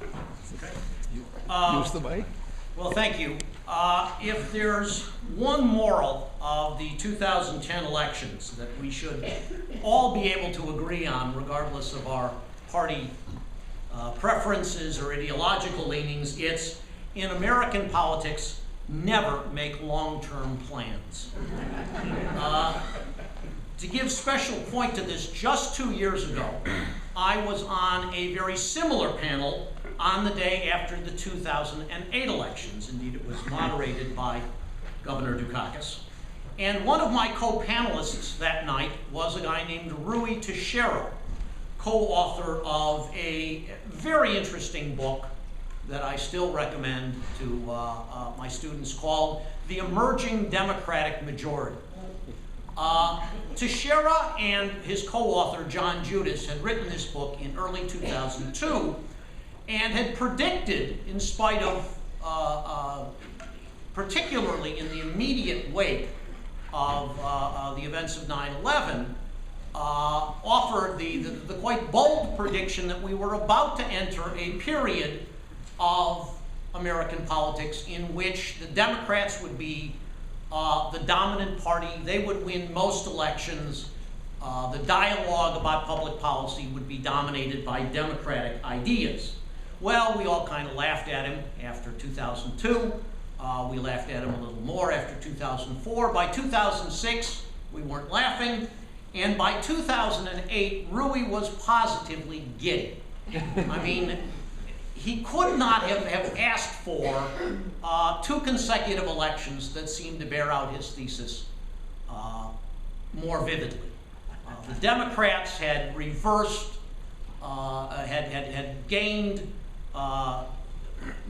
Use the mic. Well, thank you. If there's one moral of the 2010 elections that we should all be able to agree on, regardless of our party preferences or ideological leanings, it's in American politics, never make long-term plans. To give special point to this, just 2 years ago, I was on a very similar panel on the day after the 2008 elections. Indeed, it was moderated by Governor Dukakis. And one of my co-panelists that night was a guy named Rui Teixeira, co-author of a very interesting book that I still recommend to my students called The Emerging Democratic Majority. Teixeira and his co-author, John Judas, had written this book in early 2002 and had predicted, in spite of, particularly in the immediate wake of the events of 9/11, offered the quite bold prediction that we were about to enter a period of American politics in which the Democrats would be the dominant party. They would win most elections. The dialogue about public policy would be dominated by Democratic ideas. Well, we all kind of laughed at him after 2002. We laughed at him a little more after 2004. By 2006, we weren't laughing. And by 2008, Rui was positively giddy. I mean, he could not have asked for 2 consecutive elections that seemed to bear out his thesis more vividly. The Democrats had reversed, had gained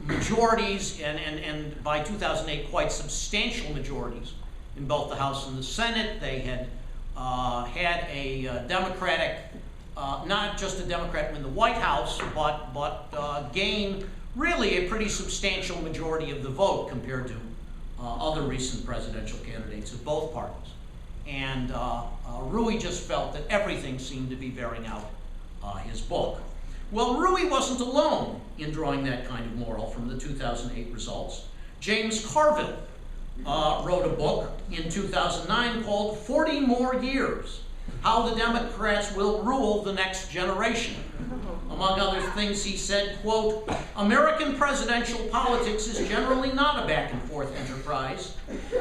majorities, and by 2008, quite substantial majorities in both the House and the Senate. They had had a Democratic, not just a Democrat win the White House, but gain really a pretty substantial majority of the vote compared to other recent presidential candidates of both parties. And Rui just felt that everything seemed to be bearing out his book. Well, Rui wasn't alone in drawing that kind of moral from the 2008 results. James Carville wrote a book in 2009 called 40 More Years, How the Democrats Will Rule the Next Generation. Among other things, he said, quote, "American presidential politics is generally not a back and forth enterprise.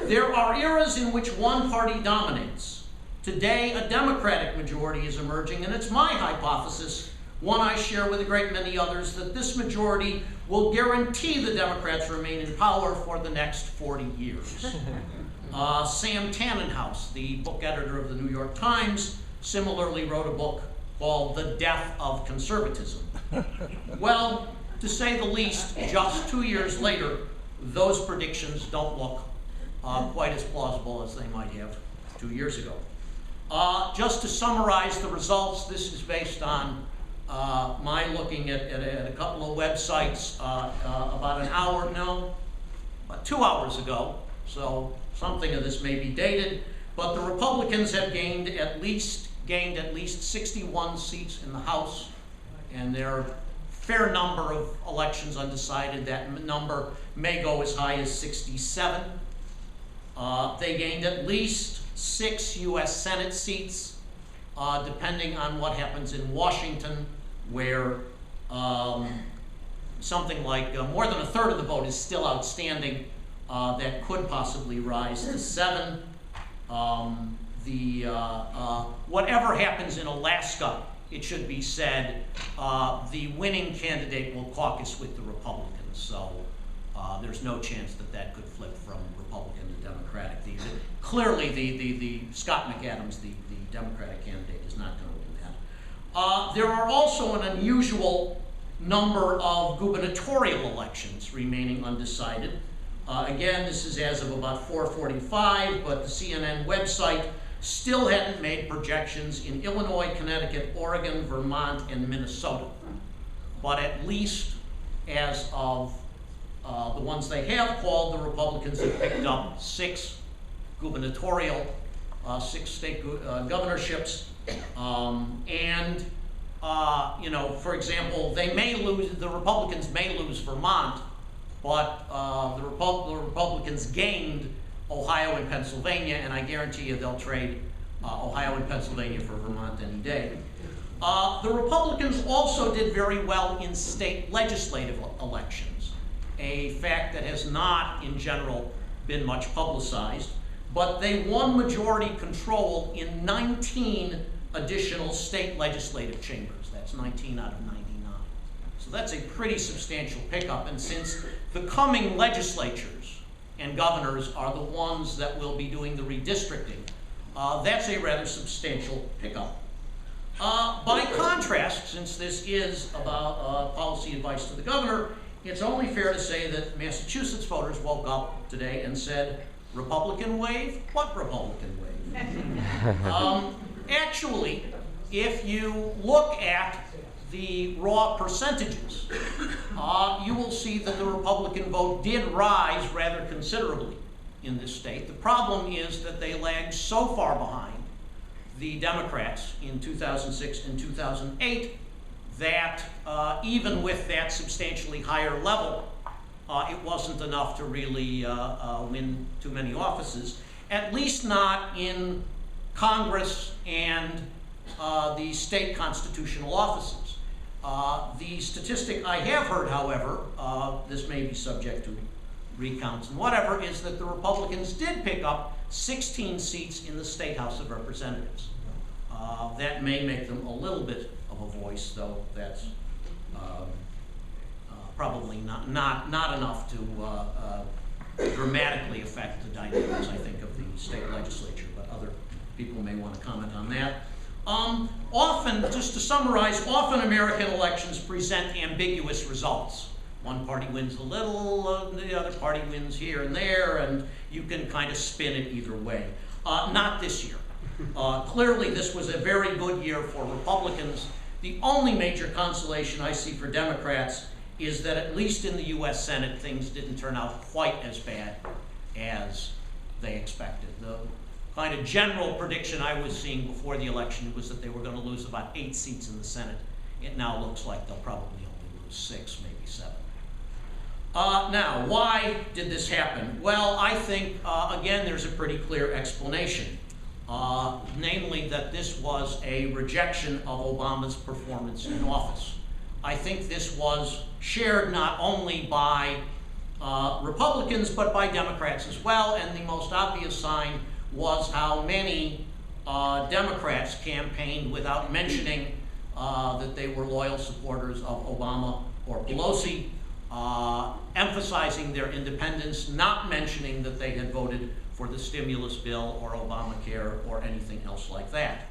There are eras in which one party dominates. Today, a Democratic majority is emerging, and it's my hypothesis, one I share with a great many others, that this majority will guarantee the Democrats remain in power for the next 40 years. Sam Tannenhouse, the book editor of the New York Times, similarly wrote a book called The Death of Conservatism. Well, to say the least, just 2 years later, those predictions don't look quite as plausible as they might have 2 years ago. Just to summarize the results, this is based on my looking at a couple of websites about 2 hours ago, so something of this may be dated, but the Republicans have gained at least 61 seats in the House, and there are a fair number of elections undecided. That number may go as high as 67. They gained at least 6 U.S. Senate seats, depending on what happens in Washington, where something like more than a third of the vote is still outstanding. That could possibly rise to 7. Whatever happens in Alaska, it should be said, the winning candidate will caucus with the Republicans. So there's no chance that that could flip from Republican to Democratic. Clearly, the Scott McAdams, the Democratic candidate, is not going to do that. There are also an unusual number of gubernatorial elections remaining undecided. Again, this is as of about 4:45, but the CNN website still hadn't made projections in Illinois, Connecticut, Oregon, Vermont, and Minnesota. But at least as of the ones they have called, the Republicans have picked up 6 gubernatorial, 6 state governorships, and you know, for example, they may lose, the Republicans may lose Vermont, but the Republicans gained Ohio and Pennsylvania, and I guarantee you they'll trade Ohio and Pennsylvania for Vermont any day. The Republicans also did very well in state legislative elections, a fact that has not, in general, been much publicized, but they won majority control in 19 additional state legislative chambers. That's 19 out of 99. So that's a pretty substantial pickup, and since the coming legislatures and governors are the ones that will be doing the redistricting, that's a rather substantial pickup. By contrast, since this is about policy advice to the governor, it's only fair to say that Massachusetts voters woke up today and said, Republican wave? What Republican wave? Actually, if you look at the raw percentages, you will see that the Republican vote did rise rather considerably in this state. The problem is that they lagged so far behind the Democrats in 2006 and 2008 that even with that substantially higher level, it wasn't enough to really win too many offices, at least not in Congress and the state constitutional offices. The statistic I have heard, however, this may be subject to recounts and whatever, is that the Republicans did pick up 16 seats in the State House of Representatives. That may make them a little bit of a voice, though that's probably not enough to dramatically affect the dynamics, I think, of the state legislature, but other people may want to comment on that. Often, just to summarize, often American elections present ambiguous results. One party wins a little, the other party wins here and there, and you can kind of spin it either way. Not this year. Clearly, this was a very good year for Republicans. The only major consolation I see for Democrats is that at least in the US Senate, things didn't turn out quite as bad as they expected. The kind of general prediction I was seeing before the election was that they were going to lose about 8 seats in the Senate. It now looks like they'll probably only lose 6, maybe 7. Now, why did this happen? Well, I think, again, there's a pretty clear explanation. Namely that this was a rejection of Obama's performance in office. I think this was shared not only by Republicans, but by Democrats as well, and the most obvious sign was how many Democrats campaigned without mentioning that they were loyal supporters of Obama or Pelosi, emphasizing their independence, not mentioning that they had voted for the stimulus bill or Obamacare or anything else like that.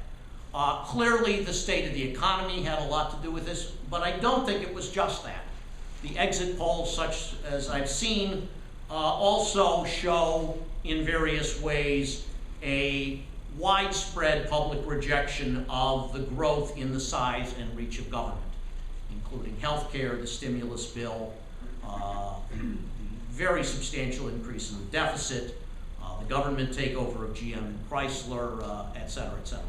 Clearly, the state of the economy had a lot to do with this, but I don't think it was just that. The exit polls, such as I've seen, also show in various ways a widespread public rejection of the growth in the size and reach of government, including health care, the stimulus bill, the very substantial increase in the deficit, the government takeover of GM and Chrysler, et cetera, et cetera.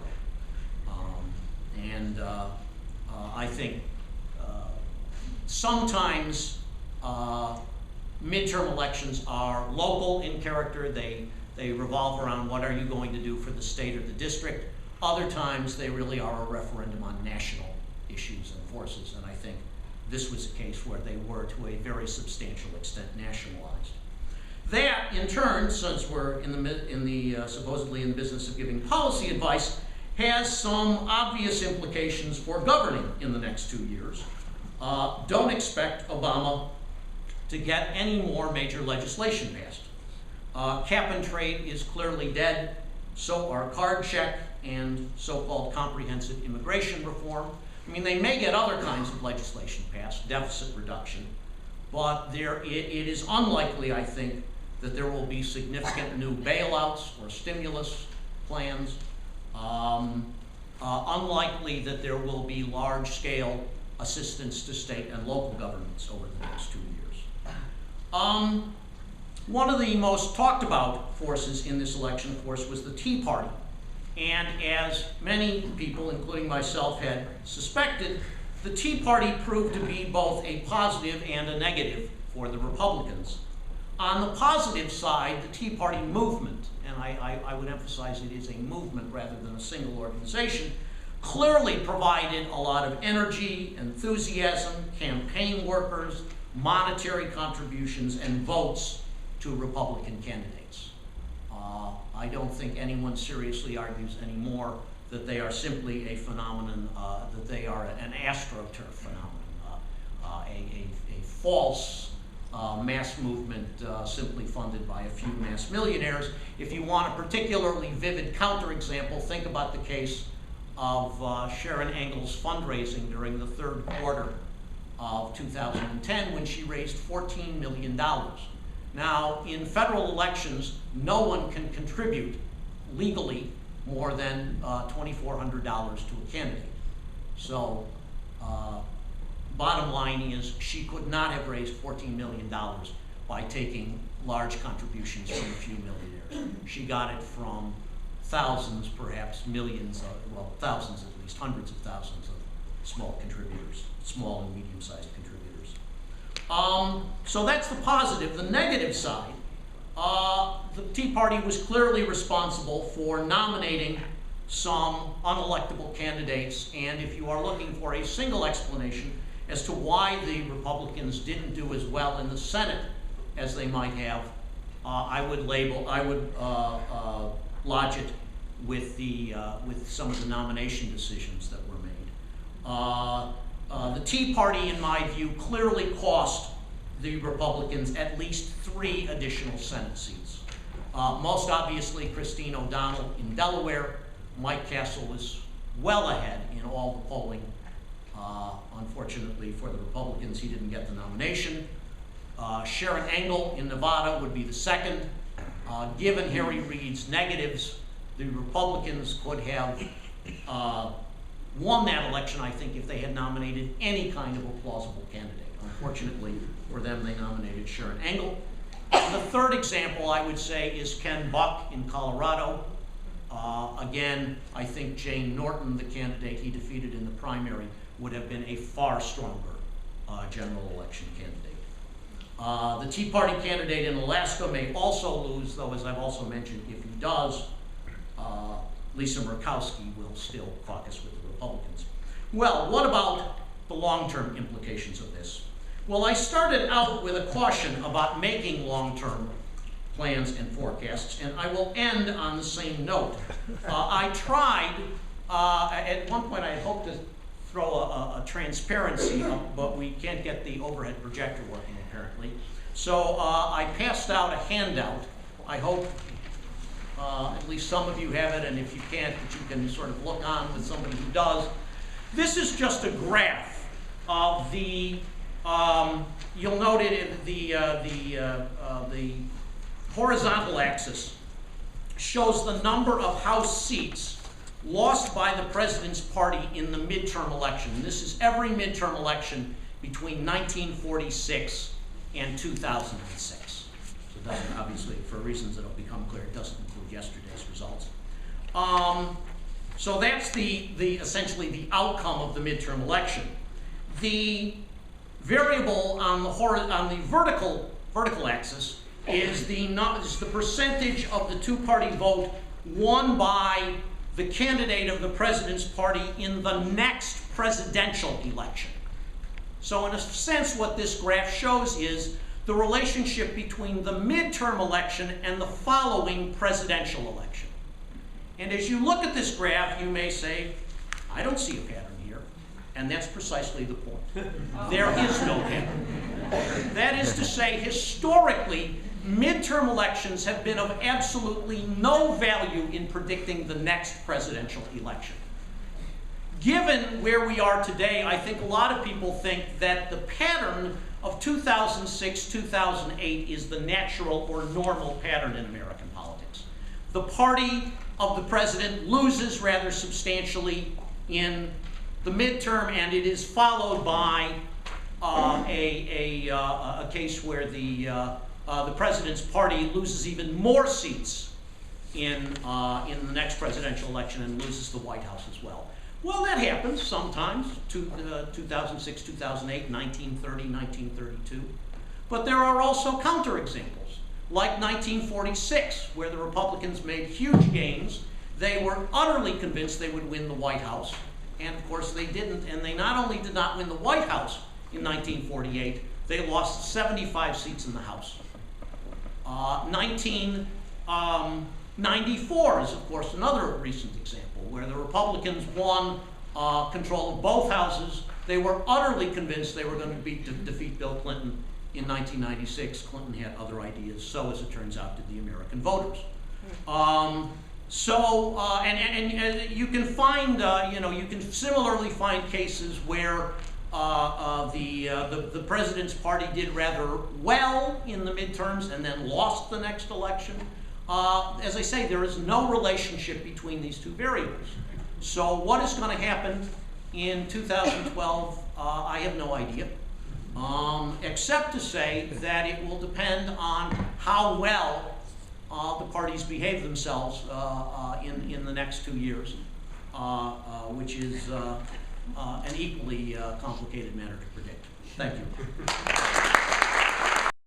I think sometimes midterm elections are local in character. They revolve around what are you going to do for the state or the district. Other times they really are a referendum on national issues and forces, and I think this was a case where they were to a very substantial extent nationalized. That, in turn, since we're supposedly in the business of giving policy advice, has some obvious implications for governing in the next 2 years. Don't expect Obama to get any more major legislation passed. Cap and trade is clearly dead, so are card check and so-called comprehensive immigration reform. I mean, they may get other kinds of legislation passed, deficit reduction, but it is unlikely, I think, that there will be significant new bailouts or stimulus plans. Unlikely that there will be large-scale assistance to state and local governments over the next 2 years. One of the most talked about forces in this election, of course, was the Tea Party. And as many people, including myself, had suspected, the Tea Party proved to be both a positive and a negative for the Republicans. On the positive side, the Tea Party movement, and I would emphasize it is a movement rather than a single organization, clearly provided a lot of energy, enthusiasm, campaign workers, monetary contributions, and votes to Republican candidates. I don't think anyone seriously argues anymore that they are simply a phenomenon, that they are an astroturf phenomenon, a false mass movement simply funded by a few mass millionaires. If you want a particularly vivid counterexample, think about the case of Sharon Engel's fundraising during the third quarter of 2010 when she raised $14 million. Now, in federal elections, no one can contribute legally more than $2,400 to a candidate. So, bottom line is she could not have raised $14 million by taking large contributions from a few millionaires. She got it from thousands, perhaps millions, well, thousands at least, hundreds of thousands of small contributors, small and medium-sized contributors. So that's the positive. The negative side, the Tea Party was clearly responsible for nominating some unelectable candidates, and if you are looking for a single explanation as to why the Republicans didn't do as well in the Senate as they might have, I would lodge it with some of the nomination decisions that were made. The Tea Party, in my view, clearly cost the Republicans at least 3 additional Senate seats. Most obviously, Christine O'Donnell in Delaware. Mike Castle was well ahead in all the polling. Unfortunately for the Republicans, he didn't get the nomination. Sharon Engel in Nevada would be the second. Given Harry Reid's negatives, the Republicans could have won that election, I think, if they had nominated any kind of a plausible candidate. Unfortunately for them, they nominated Sharon Engel. The third example, I would say, is Ken Buck in Colorado. Again, I think Jane Norton, the candidate he defeated in the primary, would have been a far stronger general election candidate. The Tea Party candidate in Alaska may also lose, though, as I've also mentioned, if he does, Lisa Murkowski will still caucus with the Republicans. Well, what about the long-term implications of this? Well, I started out with a caution about making long-term plans and forecasts, and I will end on the same note. I tried, at one point I had hoped to throw a transparency up, but we can't get the overhead projector working apparently. So I passed out a handout. I hope at least some of you have it, and if you can't, that you can sort of look on with somebody who does. This is just a graph of the, you'll note it, the horizontal axis shows the number of House seats lost by the president's party in the midterm election. This is every midterm election between 1946 and 2006. So it doesn't, obviously, for reasons that will become clear, it doesn't include yesterday's results. So that's essentially the outcome of the midterm election. The variable on the vertical axis is the percentage of the two-party vote won by the candidate of the president's party in the next presidential election. So in a sense, what this graph shows is the relationship between the midterm election and the following presidential election. And as you look at this graph, you may say, I don't see a pattern here. And that's precisely the point. There is no pattern. That is to say, historically, midterm elections have been of absolutely no value in predicting the next presidential election. Given where we are today, I think a lot of people think that the pattern of 2006, 2008 is the natural or normal pattern in American politics. The party of the president loses rather substantially in the midterm, and it is followed by a case where the president's party loses even more seats in the next presidential election and loses the White House as well. Well, that happens sometimes, 2006, 2008, 1930, 1932. But there are also counterexamples, like 1946, where the Republicans made huge gains. They were utterly convinced they would win the White House, and of course they didn't. And they not only did not win the White House in 1948, they lost 75 seats in the House. 1994 is, of course, another recent example, where the Republicans won control of both houses. They were utterly convinced they were going to defeat Bill Clinton in 1996. Clinton had other ideas, so as it turns out did the American voters. You can find, you can similarly find cases where the president's party did rather well in the midterms and then lost the next election. As I say, there is no relationship between these two variables. So what is going to happen in 2012, I have no idea, except to say that it will depend on how well the parties behave themselves in the next 2 years, which is an equally complicated matter to predict. Thank you.